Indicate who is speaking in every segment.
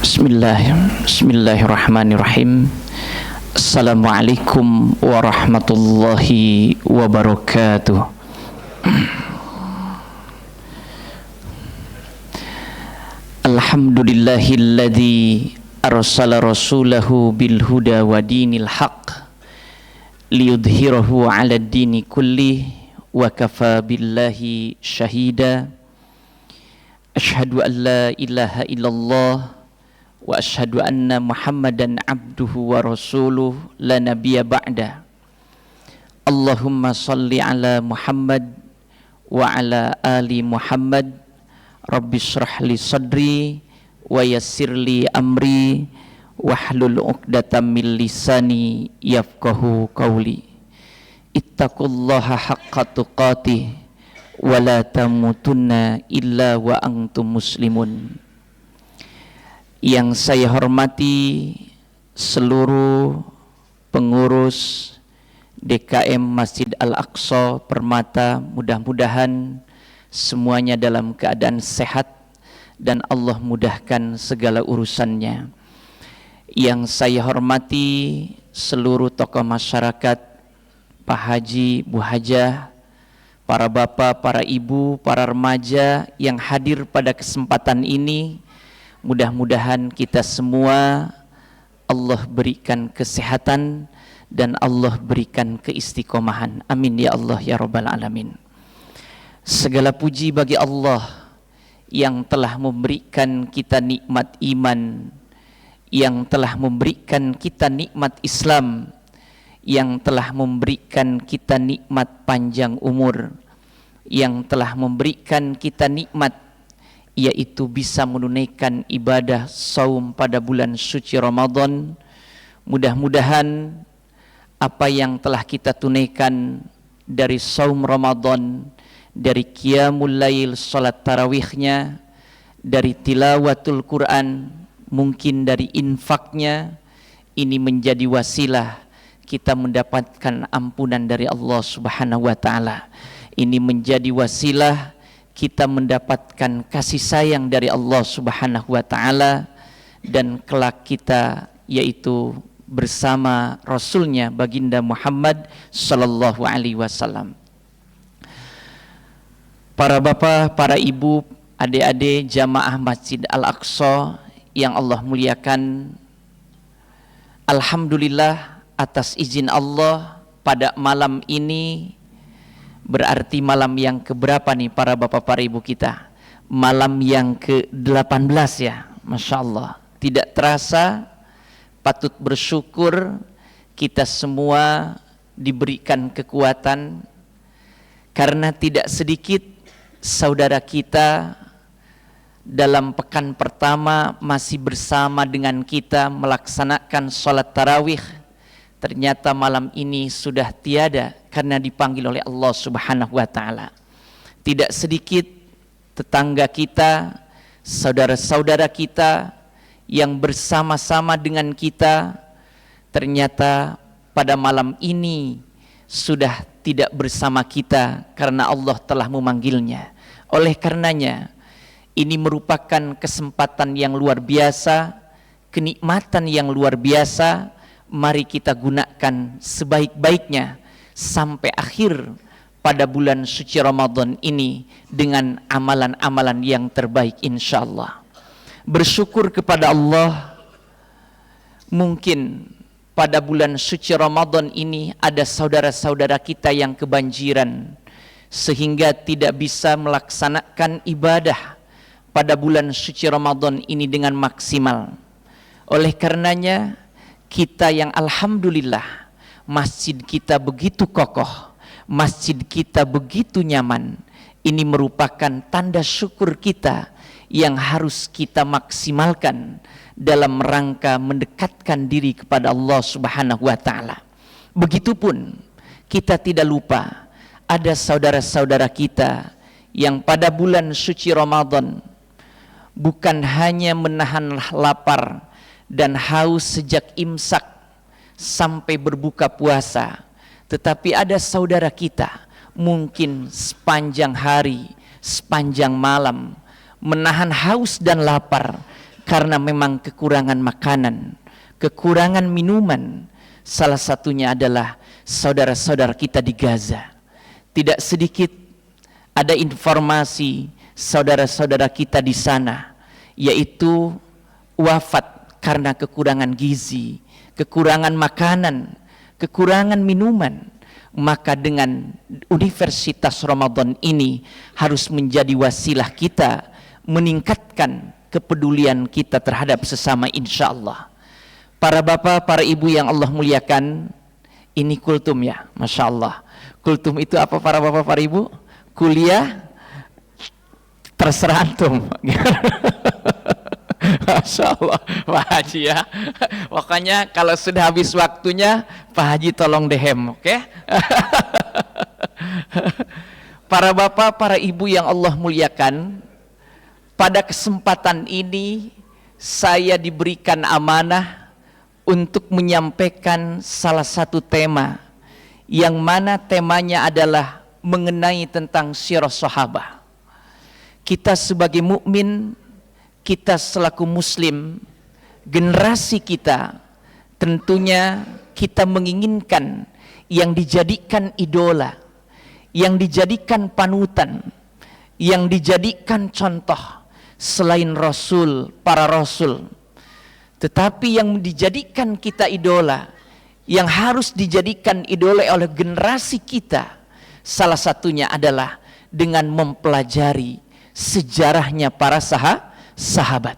Speaker 1: Bismillahirrahmanirrahim. Assalamualaikum warahmatullahi wabarakatuh. Alhamdulillahilladzi arsala rasulahu bil huda wa dinil haq liyudhhirahu 'ala ad-dini kulli wa kafa billahi syahida. Asyhadu an la ilaha illallah wa asyhadu anna Muhammadan abduhu wa rasuluh la nabiyya ba'da. Allahumma salli ala Muhammad wa ala ali Muhammad. Rabbi shrah li sadri wa yassir li amri wahlul 'uqdatam min lisani yafqahu qawli. Ittaqullaha haqqa tuqatih wa la tamutunna illa wa antum muslimun. Yang saya hormati seluruh pengurus DKM Masjid Al-Aqsa Permata, mudah-mudahan semuanya dalam keadaan sehat dan Allah mudahkan segala urusannya. Yang saya hormati seluruh tokoh masyarakat, Pak Haji, Bu Hajah, para bapak, para ibu, para remaja yang hadir pada kesempatan ini. Mudah-mudahan kita semua Allah berikan kesehatan dan Allah berikan keistiqomahan. Amin ya Allah ya Rabbal Alamin. Segala puji bagi Allah yang telah memberikan kita nikmat iman, yang telah memberikan kita nikmat Islam, yang telah memberikan kita nikmat panjang umur, yang telah memberikan kita nikmat yaitu bisa menunaikan ibadah saum pada bulan suci Ramadan. Mudah-mudahan apa yang telah kita tunaikan dari saum Ramadan, dari qiyamul lail, salat tarawihnya, dari tilawatul Quran, mungkin dari infaknya, ini menjadi wasilah kita mendapatkan ampunan dari Allah Subhanahu wa taala. Ini menjadi wasilah kita mendapatkan kasih sayang dari Allah Subhanahu wa taala, dan kelak kita yaitu bersama Rasulnya baginda Muhammad sallallahu alaihi wasallam. Para bapak, para ibu, adik-adik jamaah Masjid Al-Aqsa yang Allah muliakan, alhamdulillah atas izin Allah pada malam ini, berarti malam yang keberapa nih para bapak, para ibu kita? Malam yang ke-18 ya, Masya Allah. Tidak terasa, patut bersyukur kita semua diberikan kekuatan, karena tidak sedikit saudara kita dalam pekan pertama masih bersama dengan kita melaksanakan sholat tarawih, ternyata malam ini sudah tiada karena dipanggil oleh Allah Subhanahu wa taala. Tidak sedikit tetangga kita, saudara-saudara kita yang bersama-sama dengan kita, ternyata pada malam ini sudah tidak bersama kita karena Allah telah memanggilnya. Oleh karenanya, ini merupakan kesempatan yang luar biasa, kenikmatan yang luar biasa. Mari kita gunakan sebaik-baiknya sampai akhir pada bulan suci Ramadan ini dengan amalan-amalan yang terbaik insyaallah. Bersyukur kepada Allah, mungkin pada bulan suci Ramadan ini ada saudara-saudara kita yang kebanjiran sehingga tidak bisa melaksanakan ibadah pada bulan suci Ramadan ini dengan maksimal. Oleh karenanya, kita yang alhamdulillah masjid kita begitu kokoh, masjid kita begitu nyaman, ini merupakan tanda syukur kita yang harus kita maksimalkan dalam rangka mendekatkan diri kepada Allah Subhanahu wa taala. Begitupun kita tidak lupa ada saudara-saudara kita yang pada bulan suci Ramadan bukan hanya menahan lapar dan haus sejak imsak sampai berbuka puasa, tetapi ada saudara kita mungkin sepanjang hari, sepanjang malam menahan haus dan lapar karena memang kekurangan makanan, kekurangan minuman. Salah satunya adalah saudara-saudara kita di Gaza. Tidak sedikit ada informasi saudara-saudara kita di sana, yaitu wafat karena kekurangan gizi, kekurangan makanan, kekurangan minuman. Maka dengan Universitas Ramadan ini harus menjadi wasilah kita meningkatkan kepedulian kita terhadap sesama, insya Allah. Para bapak, para ibu yang Allah muliakan, ini kultum ya, Masya Allah. Kultum itu apa para bapak, para ibu? Kuliah, terserah antum. Masya Allah, Pak Haji ya. Pokoknya kalau sudah habis waktunya, Pak Haji tolong dehem, oke? Para bapak, para ibu yang Allah muliakan, pada kesempatan ini saya diberikan amanah untuk menyampaikan salah satu tema, yang mana temanya adalah mengenai tentang sirah sahabah. Kita sebagai mukmin, kita selaku muslim, generasi kita, tentunya kita menginginkan yang dijadikan idola, yang dijadikan panutan, yang dijadikan contoh selain Rasul, para Rasul. Tetapi yang dijadikan kita idola, yang harus dijadikan idola oleh generasi kita, salah satunya adalah dengan mempelajari sejarahnya para sahabat.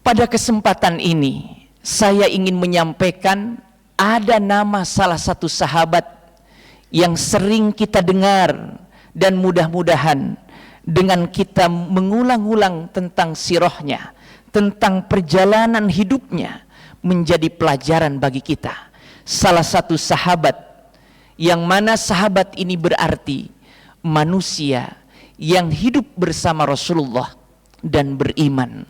Speaker 1: Pada kesempatan ini saya ingin menyampaikan ada nama salah satu sahabat yang sering kita dengar, dan mudah-mudahan dengan kita mengulang-ulang tentang sirahnya, tentang perjalanan hidupnya, menjadi pelajaran bagi kita. Salah satu sahabat yang mana sahabat ini berarti manusia yang hidup bersama Rasulullah dan beriman.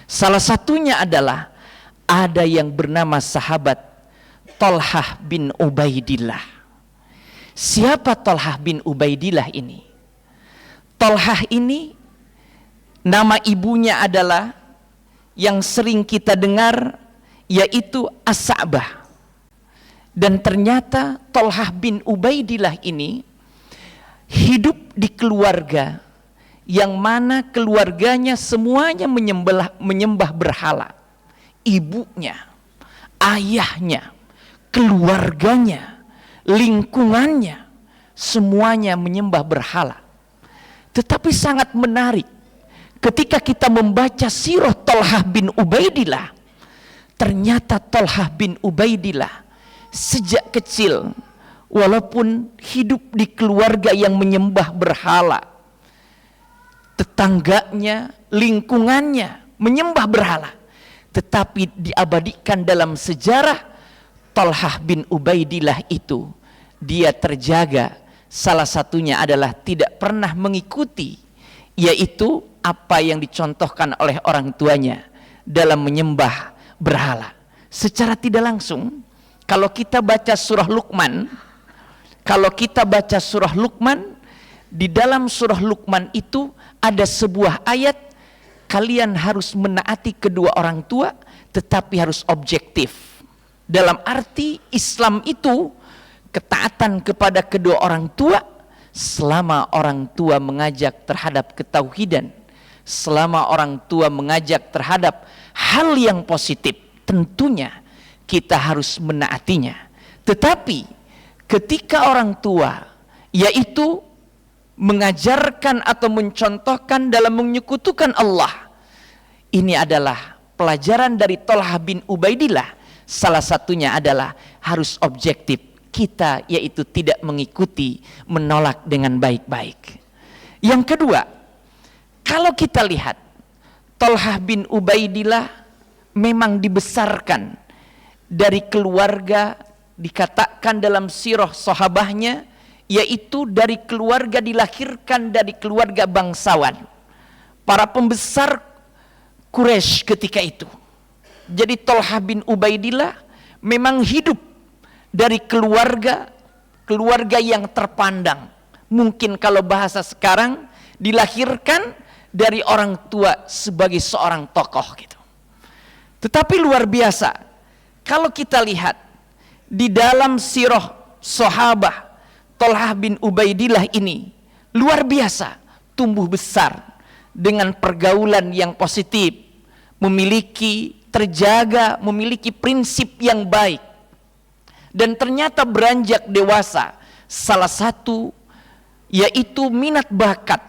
Speaker 1: Salah satunya adalah ada yang bernama sahabat Thalhah bin Ubaidillah. Siapa Thalhah bin Ubaidillah ini? Thalhah ini nama ibunya adalah yang sering kita dengar, yaitu As-Sa'bah. Dan ternyata Thalhah bin Ubaidillah ini hidup di keluarga yang mana keluarganya semuanya menyembah berhala. Ibunya, ayahnya, keluarganya, lingkungannya, semuanya menyembah berhala. Tetapi sangat menarik ketika kita membaca sirah Thalhah bin Ubaidillah, ternyata Thalhah bin Ubaidillah sejak kecil, walaupun hidup di keluarga yang menyembah berhala, tetangganya, lingkungannya menyembah berhala, tetapi diabadikan dalam sejarah Thalhah bin Ubaidillah itu, dia terjaga. Salah satunya adalah tidak pernah mengikuti, yaitu apa yang dicontohkan oleh orang tuanya dalam menyembah berhala. Secara tidak langsung, kalau kita baca surah Luqman, di dalam surah Luqman itu ada sebuah ayat, kalian harus menaati kedua orang tua, tetapi harus objektif. Dalam arti Islam itu ketaatan kepada kedua orang tua selama orang tua mengajak terhadap ketauhidan, selama orang tua mengajak terhadap hal yang positif, tentunya kita harus menaatinya. Tetapi ketika orang tua yaitu mengajarkan atau mencontohkan dalam menyekutukan Allah, ini adalah pelajaran dari Thalhah bin Ubaidillah. Salah satunya adalah harus objektif. Kita yaitu tidak mengikuti, menolak dengan baik-baik. Yang kedua, kalau kita lihat Thalhah bin Ubaidillah memang dibesarkan dari keluarga, dikatakan dalam sirah sahabahnya, yaitu dari keluarga, dilahirkan dari keluarga bangsawan, para pembesar Quraisy ketika itu. Jadi Thalhah bin Ubaidillah memang hidup dari keluarga yang terpandang. Mungkin kalau bahasa sekarang, dilahirkan dari orang tua sebagai seorang tokoh gitu. Tetapi luar biasa kalau kita lihat di dalam sirah sahabah Thalhah bin Ubaidillah ini, luar biasa tumbuh besar dengan pergaulan yang positif, memiliki terjaga, memiliki prinsip yang baik. Dan ternyata beranjak dewasa, salah satu yaitu minat bakat,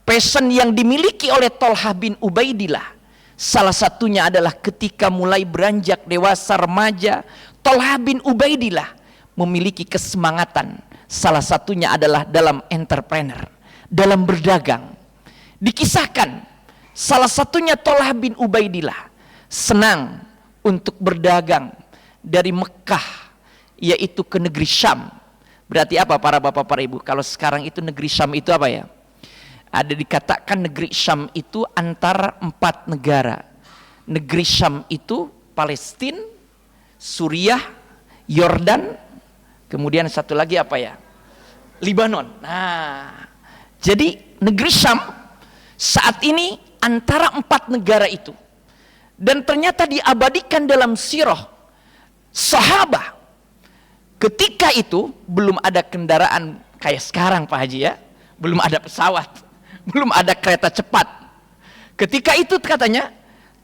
Speaker 1: passion yang dimiliki oleh Thalhah bin Ubaidillah. Salah satunya adalah ketika mulai beranjak dewasa remaja, Thalhah bin Ubaidillah memiliki kesemangatan. Salah satunya adalah dalam entrepreneur, dalam berdagang. Dikisahkan salah satunya Thalhah bin Ubaidillah senang untuk berdagang dari Mekah yaitu ke negeri Syam. Berarti apa para bapak para ibu? Kalau sekarang itu negeri Syam itu apa ya? Ada dikatakan negeri Syam itu antara 4 negara. Negeri Syam itu Palestina, Suriah, Yordan, kemudian satu lagi apa ya? Libanon. Nah, jadi negeri Syam saat ini antara 4 negara itu. Dan ternyata diabadikan dalam sirah sahabah. Ketika itu belum ada kendaraan kayak sekarang Pak Haji ya, belum ada pesawat, belum ada kereta cepat. Ketika itu katanya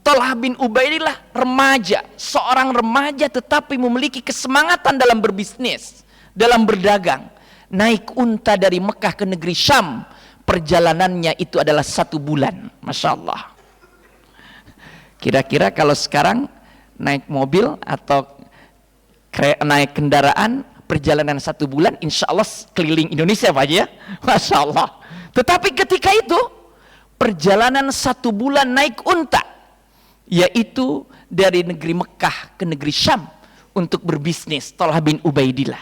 Speaker 1: Thalhah bin Ubaidillah remaja, seorang remaja tetapi memiliki kesemangatan dalam berbisnis, dalam berdagang. Naik unta dari Mekah ke negeri Syam, perjalanannya itu adalah 1 bulan. Masya Allah. Kira-kira kalau sekarang naik mobil atau naik kendaraan perjalanan 1 bulan, insya Allah keliling Indonesia Pak Haji ya, Masya Allah. Tetapi ketika itu perjalanan 1 bulan naik unta, yaitu dari negeri Mekah ke negeri Syam untuk berbisnis. Thalhah bin Ubaidillah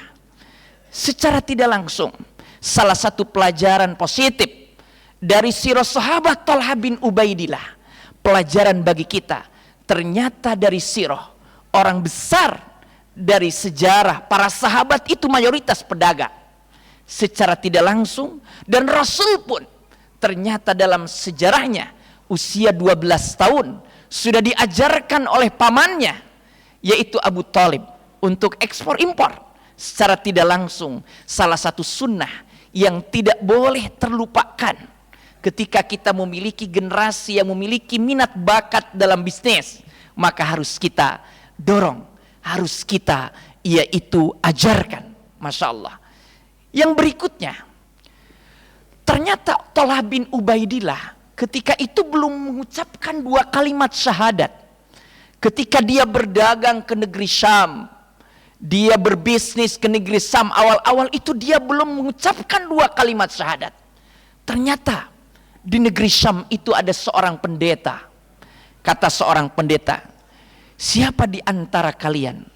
Speaker 1: secara tidak langsung, salah satu pelajaran positif dari sirah sahabat Thalhah bin Ubaidillah, pelajaran bagi kita, ternyata dari sirah orang besar dari sejarah para sahabat itu mayoritas pedagang secara tidak langsung. Dan Rasul pun ternyata dalam sejarahnya usia 12 tahun sudah diajarkan oleh pamannya yaitu Abu Thalib untuk ekspor impor secara tidak langsung. Salah satu sunnah yang tidak boleh terlupakan ketika kita memiliki generasi yang memiliki minat bakat dalam bisnis, maka harus kita dorong, harus kita yaitu ajarkan. Masya Allah. Yang berikutnya, ternyata Thalhah bin Ubaidillah ketika itu belum mengucapkan 2 kalimat syahadat. Ketika dia berdagang ke negeri Syam, dia berbisnis ke negeri Syam, awal-awal itu dia belum mengucapkan 2 kalimat syahadat. Ternyata di negeri Syam itu ada seorang pendeta. Kata seorang pendeta, siapa di antara kalian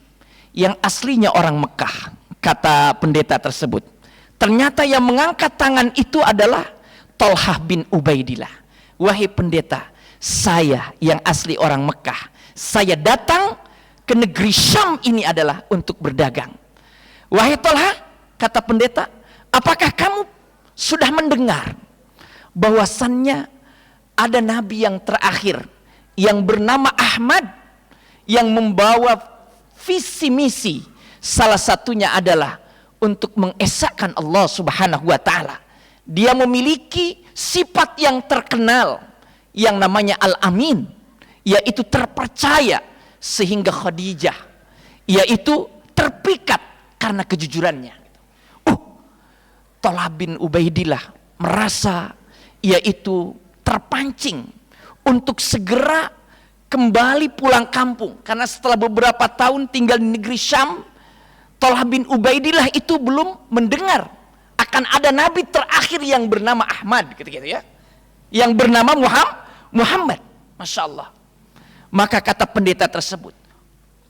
Speaker 1: yang aslinya orang Mekah? Kata pendeta tersebut. Ternyata yang mengangkat tangan itu adalah Thalhah bin Ubaidillah. Wahai pendeta, saya yang asli orang Mekah, saya datang ke negeri Syam ini adalah untuk berdagang. Wahai Thalhah, kata pendeta, apakah kamu sudah mendengar bahwasannya ada nabi yang terakhir yang bernama Ahmad yang membawa visi misi, salah satunya adalah untuk mengesahkan Allah Subhanahu wa taala. Dia memiliki sifat yang terkenal yang namanya Al-Amin, yaitu terpercaya, sehingga Khadijah yaitu terpikat karena kejujurannya. Thalhah bin Ubaidillah merasa yaitu terpancing untuk segera kembali pulang kampung, karena setelah beberapa tahun tinggal di negeri Syam, Thalhah bin Ubaidillah itu belum mendengar akan ada nabi terakhir yang bernama Ahmad gitu ya, yang bernama Muhammad. Masya Allah. Maka kata pendeta tersebut,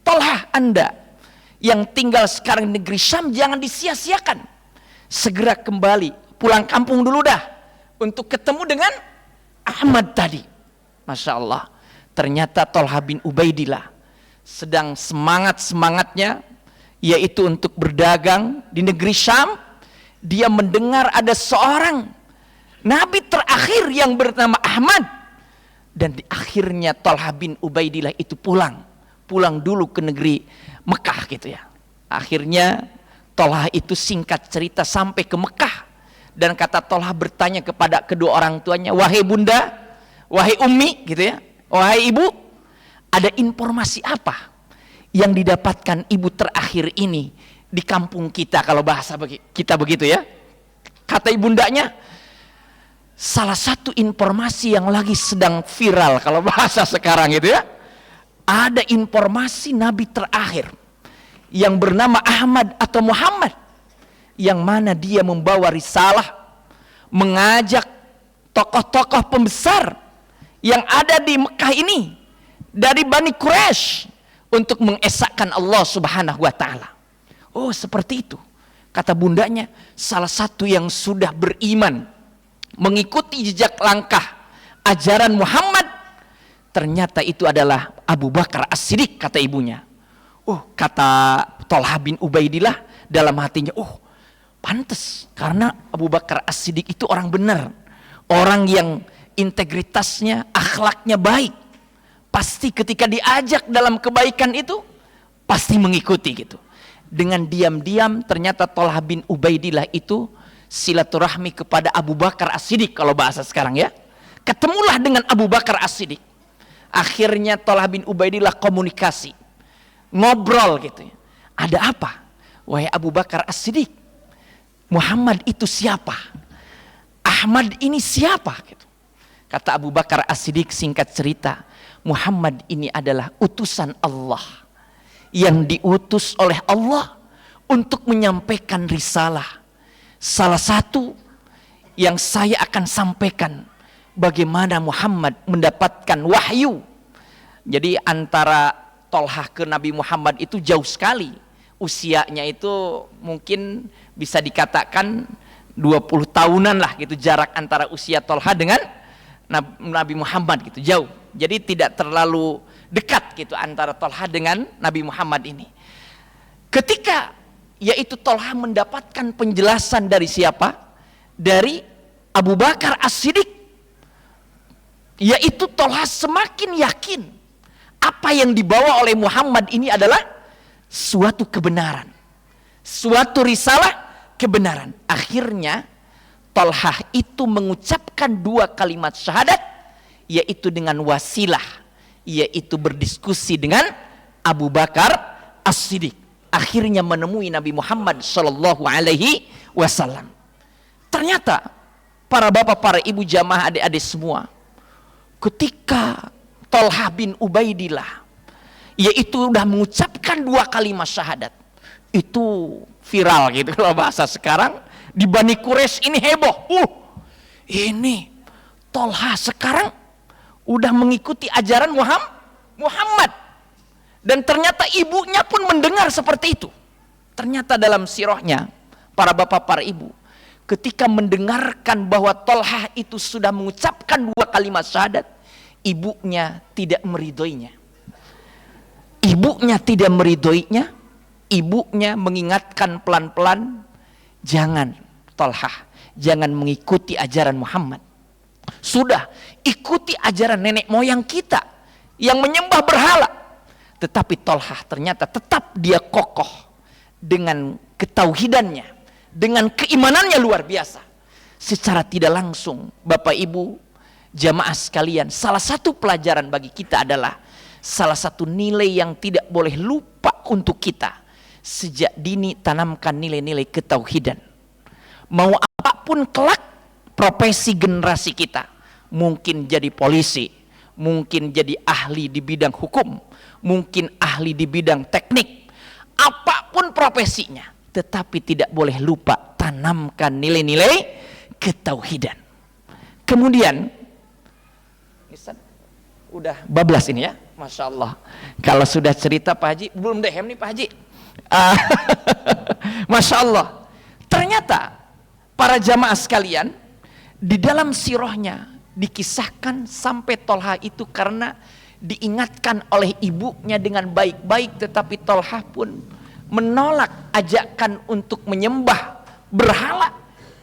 Speaker 1: Thalhah, Anda yang tinggal sekarang di negeri Syam jangan disia-siakan, segera kembali pulang kampung dulu dah untuk ketemu dengan Ahmad tadi. Masya Allah. Ternyata Thalhah bin Ubaidillah sedang semangat-semangatnya yaitu untuk berdagang di negeri Syam. Dia mendengar ada seorang Nabi terakhir yang bernama Ahmad. Dan di akhirnya Thalhah bin Ubaidillah itu pulang dulu ke negeri Mekah gitu ya. Akhirnya Thalhah itu singkat cerita sampai ke Mekah. Dan kata Thalhah bertanya kepada kedua orang tuanya, wahai bunda, wahai ummi gitu ya, wahai ibu, ada informasi apa yang didapatkan ibu terakhir ini di kampung kita, kalau bahasa kita begitu ya. Kata ibundanya, salah satu informasi yang lagi sedang viral kalau bahasa sekarang gitu ya, ada informasi Nabi terakhir yang bernama Ahmad atau Muhammad, yang mana dia membawa risalah, mengajak tokoh-tokoh pembesar yang ada di Mekah ini dari Bani Quraisy untuk mengesahkan Allah Subhanahu wa taala. Oh, seperti itu. Kata bundanya, salah satu yang sudah beriman mengikuti jejak langkah ajaran Muhammad, ternyata itu adalah Abu Bakar As-Siddiq, kata ibunya. Oh, kata Thalhah bin Ubaidillah dalam hatinya, oh pantes, karena Abu Bakar As-Siddiq itu orang benar, orang yang integritasnya, akhlaknya baik, pasti ketika diajak dalam kebaikan itu pasti mengikuti gitu. Dengan diam-diam ternyata Thalhah bin Ubaidillah itu silaturahmi kepada Abu Bakar As-Siddiq kalau bahasa sekarang ya. Ketemulah dengan Abu Bakar As-Siddiq. Akhirnya Thalhah bin Ubaidillah komunikasi, ngobrol gitu ya. Ada apa? Wahai Abu Bakar As-Siddiq, Muhammad itu siapa? Ahmad ini siapa? Gitu. Kata Abu Bakar As-Siddiq singkat cerita, Muhammad ini adalah utusan Allah yang diutus oleh Allah untuk menyampaikan risalah. Salah satu yang saya akan sampaikan bagaimana Muhammad mendapatkan wahyu. Jadi antara Thalhah ke Nabi Muhammad itu jauh sekali. Usianya itu mungkin bisa dikatakan 20 tahunan lah gitu, jarak antara usia Thalhah dengan Nabi Muhammad gitu, jauh. Jadi tidak terlalu dekat gitu antara Thalhah dengan Nabi Muhammad ini. Ketika yaitu Thalhah mendapatkan penjelasan dari siapa? Dari Abu Bakar As-Siddiq. Yaitu Thalhah semakin yakin apa yang dibawa oleh Muhammad ini adalah suatu kebenaran, suatu risalah kebenaran. Akhirnya Thalhah itu mengucapkan 2 kalimat syahadat, yaitu dengan wasilah, yaitu berdiskusi dengan Abu Bakar As-Siddiq. Akhirnya menemui Nabi Muhammad Shallallahu Alaihi Wasallam. Ternyata para bapak, para ibu, jamaah, adik-adik semua, ketika Thalhah bin Ubaidillah yaitu sudah mengucapkan 2 kalimat syahadat, itu viral gitu kalau bahasa sekarang, di Bani Quraisy ini heboh. Ini Thalhah sekarang udah mengikuti ajaran Muhammad. Dan ternyata ibunya pun mendengar seperti itu. Ternyata dalam sirahnya, para bapak, para ibu, ketika mendengarkan bahwa Thalhah itu sudah mengucapkan 2 kalimat syahadat, ibunya tidak meridhoinya. Ibunya tidak meridhoinya. Ibunya mengingatkan pelan-pelan, jangan Thalhah, jangan mengikuti ajaran Muhammad. Sudah, ikuti ajaran nenek moyang kita yang menyembah berhala. Tetapi Thalhah ternyata tetap dia kokoh dengan ketauhidannya, dengan keimanannya luar biasa. Secara tidak langsung, Bapak Ibu, jamaah sekalian, salah satu pelajaran bagi kita adalah salah satu nilai yang tidak boleh lupa untuk kita. Sejak dini tanamkan nilai-nilai ketauhidan. Mau apapun kelak profesi generasi kita, mungkin jadi polisi, mungkin jadi ahli di bidang hukum, mungkin ahli di bidang teknik, apapun profesinya, tetapi tidak boleh lupa tanamkan nilai-nilai ketauhidan. Kemudian udah bablas ini ya, Masya Allah. Kalau sudah cerita Pak Haji, belum dehem nih Pak Haji. Masya Allah. Ternyata para jamaah sekalian, di dalam sirahnya dikisahkan sampai Thalhah itu karena diingatkan oleh ibunya dengan baik-baik, tetapi Thalhah pun menolak ajakan untuk menyembah berhala,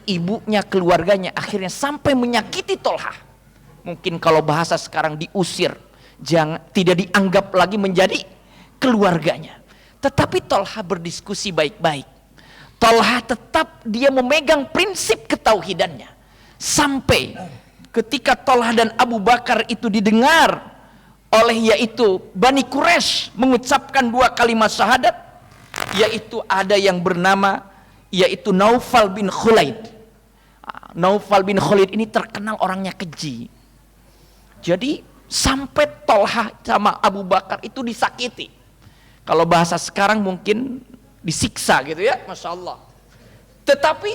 Speaker 1: ibunya, keluarganya akhirnya sampai menyakiti Tolha. Mungkin kalau bahasa sekarang diusir, tidak dianggap lagi menjadi keluarganya. Tetapi Tolha berdiskusi baik-baik. Tolha tetap dia memegang prinsip ketauhidannya. Sampai ketika Tolha dan Abu Bakar itu didengar oleh yaitu Bani Quraisy mengucapkan 2 kalimat syahadat, yaitu ada yang bernama yaitu Naufal bin Khulaid. Naufal bin Khulaid ini terkenal orangnya keji. Jadi sampai Tolha sama Abu Bakar itu disakiti. Kalau bahasa sekarang mungkin disiksa gitu ya, Masya Allah. Tetapi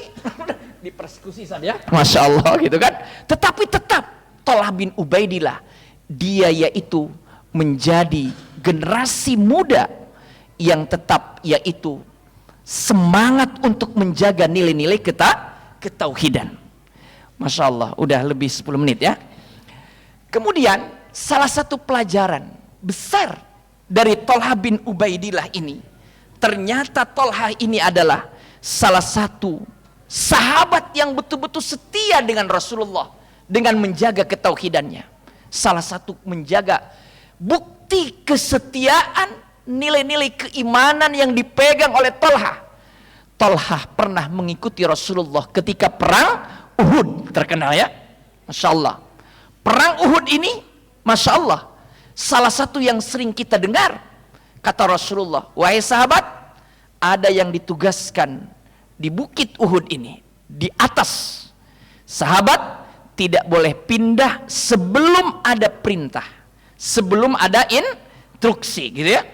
Speaker 1: dipersekusi saja, Masya Allah gitu kan. Tetapi tetap Tolha bin Ubaidillah, dia yaitu menjadi generasi muda yang tetap yaitu semangat untuk menjaga nilai-nilai ketauhidan. Masya Allah, udah lebih 10 menit ya. Kemudian salah satu pelajaran besar dari Tolha bin Ubaidillah ini, ternyata Tolha ini adalah salah satu sahabat yang betul-betul setia dengan Rasulullah dengan menjaga ketauhidannya. Salah satu menjaga bukti kesetiaan, nilai-nilai keimanan yang dipegang oleh Tolha. Tolha pernah mengikuti Rasulullah ketika perang Uhud, terkenal ya, Masya Allah. Perang Uhud ini, Masya Allah, salah satu yang sering kita dengar, kata Rasulullah, wahai sahabat, ada yang ditugaskan di bukit Uhud ini, di atas. Sahabat tidak boleh pindah sebelum ada perintah, sebelum ada instruksi, gitu ya.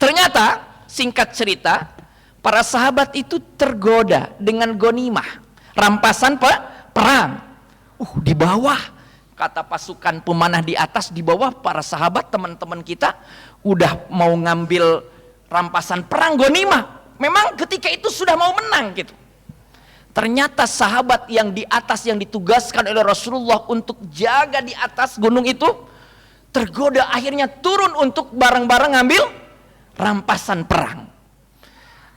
Speaker 1: Ternyata, singkat cerita, para sahabat itu tergoda dengan gonimah, rampasan perang. Di bawah, kata pasukan pemanah di atas, di bawah para sahabat, teman-teman kita udah mau ngambil rampasan perang gonimah. Memang ketika itu sudah mau menang gitu. Ternyata sahabat yang di atas yang ditugaskan oleh Rasulullah untuk jaga di atas gunung itu tergoda, akhirnya turun untuk bareng-bareng ngambil rampasan perang.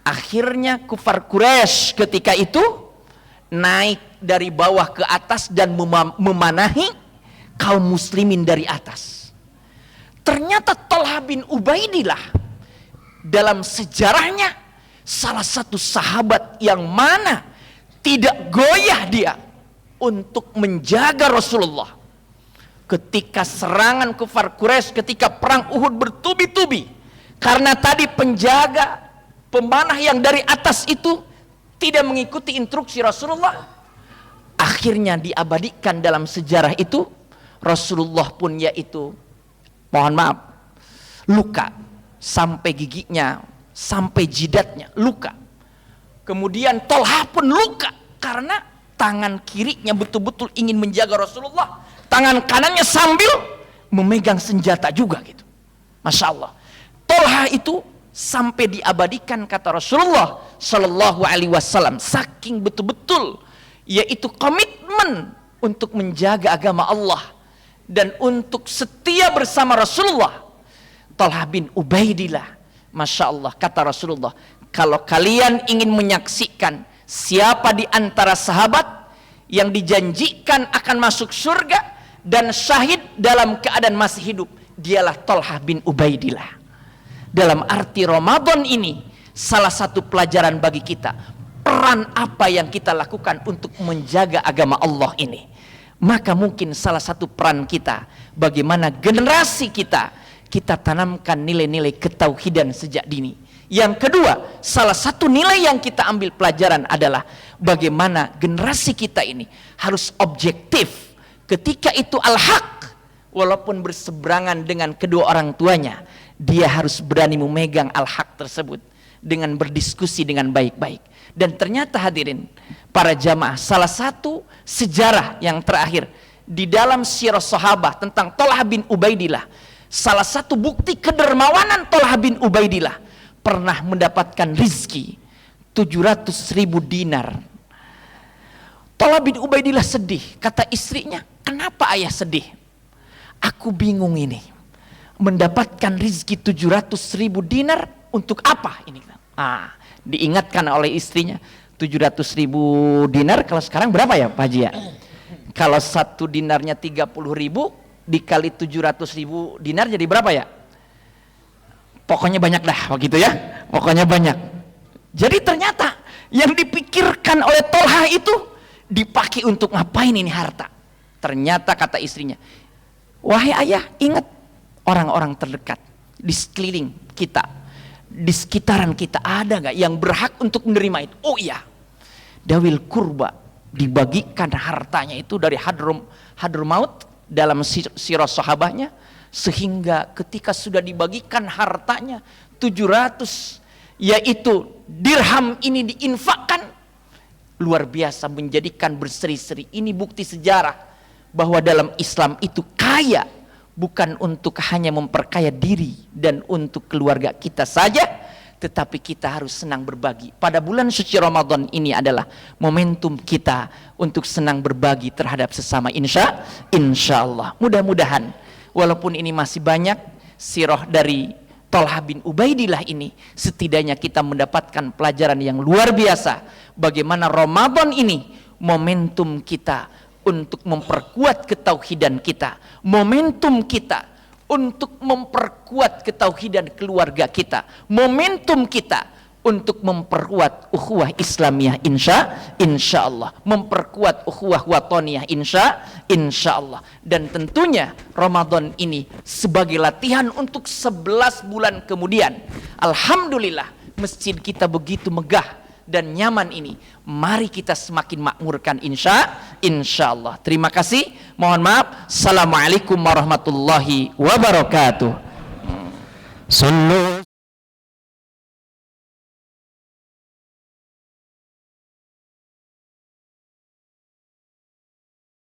Speaker 1: Akhirnya kufar Quraisy ketika itu naik dari bawah ke atas dan memanahi kaum muslimin dari atas. Ternyata Tolha bin Ubaidillah dalam sejarahnya salah satu sahabat yang mana tidak goyah dia untuk menjaga Rasulullah. Ketika serangan kufar Quraisy, ketika perang Uhud bertubi-tubi, karena tadi penjaga pemanah yang dari atas itu tidak mengikuti instruksi Rasulullah, akhirnya diabadikan dalam sejarah itu. Rasulullah pun yaitu, mohon maaf, luka sampai giginya, sampai jidatnya luka. Kemudian Tolha pun luka karena tangan kirinya betul-betul ingin menjaga Rasulullah, tangan kanannya sambil memegang senjata juga gitu. Masya Allah. Tolha itu sampai diabadikan, kata Rasulullah Shallallahu Alaihi Wasallam, saking betul-betul yaitu komitmen untuk menjaga agama Allah dan untuk setia bersama Rasulullah. Tolha bin Ubaidillah, Masya Allah, kata Rasulullah, kalau kalian ingin menyaksikan siapa di antara sahabat yang dijanjikan akan masuk surga dan syahid dalam keadaan masih hidup, dialah Tolha bin Ubaidillah. Dalam arti Ramadan ini salah satu pelajaran bagi kita, peran apa yang kita lakukan untuk menjaga agama Allah ini. Maka mungkin salah satu peran kita, bagaimana generasi kita tanamkan nilai-nilai ketauhidan sejak dini. Yang kedua, salah satu nilai yang kita ambil pelajaran adalah bagaimana generasi kita ini harus objektif ketika itu al-haq, walaupun berseberangan dengan kedua orang tuanya, dia harus berani memegang al-haq tersebut dengan berdiskusi dengan baik-baik. Dan ternyata hadirin para jamaah, salah satu sejarah yang terakhir di dalam sirah sahabat tentang Tolha bin Ubaidillah, salah satu bukti kedermawanan Tolha bin Ubaidillah, pernah mendapatkan rizki 700.000 dinar. Tolha bin Ubaidillah sedih, kata istrinya, kenapa ayah sedih? Aku bingung ini, mendapatkan rizki 700.000 dinar untuk apa ini? Diingatkan oleh istrinya, 700.000 dinar kalau sekarang berapa ya Pak Haji ya? Kalau 1 dinarnya 30.000 dikali 700.000 dinar jadi berapa ya? Pokoknya banyak dah begitu ya, pokoknya banyak. Jadi ternyata yang dipikirkan oleh Tolha itu dipakai untuk ngapain ini harta. Ternyata kata istrinya, wahai ayah, ingat orang-orang terdekat di sekeliling kita, di sekitaran kita, ada nggak yang berhak untuk menerima itu? Oh iya, dawil kurba, dibagikan hartanya itu dari Hadramaut dalam sirah sahabahnya, sehingga ketika sudah dibagikan hartanya 700 yaitu dirham ini diinfakkan, luar biasa, menjadikan berseri-seri. Ini bukti sejarah bahwa dalam Islam itu kaya bukan untuk hanya memperkaya diri dan untuk keluarga kita saja, tetapi kita harus senang berbagi. Pada bulan suci Ramadan ini adalah momentum kita untuk senang berbagi terhadap sesama, insya Allah. Mudah-mudahan walaupun ini masih banyak sirah dari Tolha bin Ubaidillah ini, setidaknya kita mendapatkan pelajaran yang luar biasa bagaimana Ramadan ini momentum kita untuk memperkuat ketauhidan kita, momentum kita untuk memperkuat ketauhidan keluarga kita, momentum kita untuk memperkuat ukhuwah Islamiyah, insya Allah, memperkuat ukhuwah watoniyah, insya Allah. Dan tentunya Ramadan ini sebagai latihan untuk 11 bulan kemudian. Alhamdulillah masjid kita begitu megah dan nyaman ini, mari kita semakin makmurkan, insya Allah. Terima kasih, mohon maaf. Assalamualaikum warahmatullahi wabarakatuh.